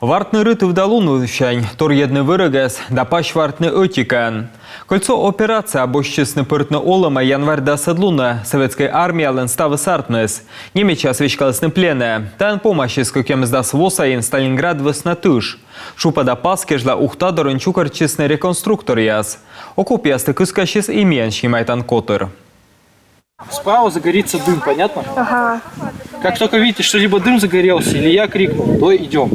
Вартны рыты вдалуну щань, тор едны вырыгас, да пащ вартны отикан. Кольцо операция обощисны пыртны олама январь да седлуна советской армии ален ставы сартнес. Немеча свечкалысны плене. Тан помощи с каким сдас восаин Сталинград веснатыш. Шупа да паскежла ухта дорончукар честный реконструктор яс. Окупиясты кыскащис имен щимайтан котыр. Справа загорится дым, понятно? Ага. Как только видите, что либо дым загорелся, или я крикнул, то идем.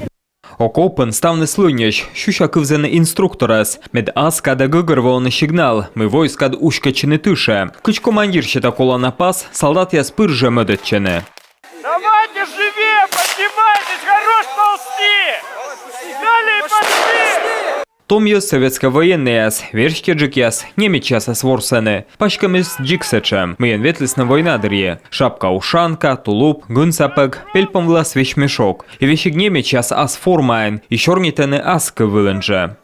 Окопен ставны слынеш, щуща кывзены инструкторас. Мед аска да гыгырвалны сигнал, мы войскад ушкачыны тыше. Кыч командир щита кола на пас, солдат я спырже мыдытчыны. Давайте живее, поднимайтесь, хорош ползти! Далее пошли! Том ес советско военный яс, вершке джик яс, немеча со сворсены. Пачкамис джиксечем, мыен ветлесна войнадырье. Шапка-ушанка, тулуп, гунсапек, пельпом влас вещмешок. И вещик немеча ас формайн, и шорнитены аска вылынже.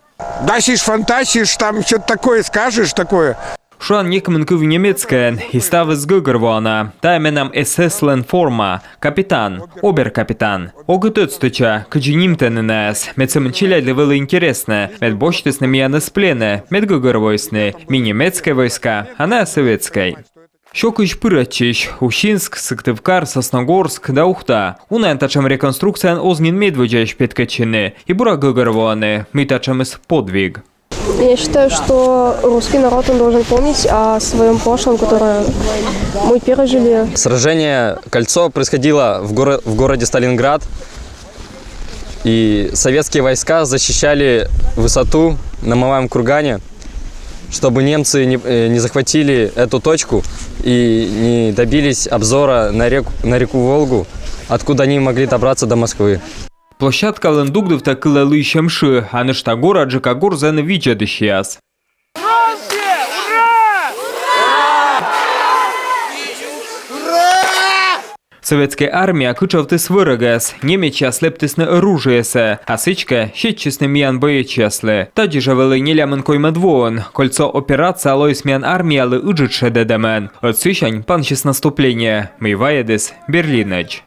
Дасишь фантазишь, там что-то такое скажешь такое. Шуан некменку в немецкое, и ставы с гыгырвана. Тайменам СС-лен форма, капитан, обер-капитан. Огытыцтыча, кычинимтены нас, медсем челядли было интересно, мед бочтесны мияны с плены, мед гыгырвойсны, ми немецкой войска, она советской. Щокыч пырачищ, Ущинск, Сыктывкар, Сосногорск, да Ухта. Унайн тачем реконструкция озгин медведящ петкачины, и бура гыгырваны, мы тачем из подвиг. Я считаю, что русский народ он должен помнить о своем прошлом, которое мы пережили. Сражение «Кольцо» происходило в городе Сталинград. И советские войска защищали высоту на Мамаевом кургане, чтобы немцы не захватили эту точку и не добились обзора на реку Волгу, откуда они могли добраться до Москвы. Площадка лендугдов так лалы щемши, а нышта гора джикагор зены виджадыщияс. Советская армия кычавты свырыгас, немеча слептысны оружиесе, а сычка щетчисны миян боечеслы. Тади же вели нелямын койма двоон, кольцо операция алоис миян армиялы ыджитше дедемен. Отсыщань панчис наступление, мы ваедес Берлинач.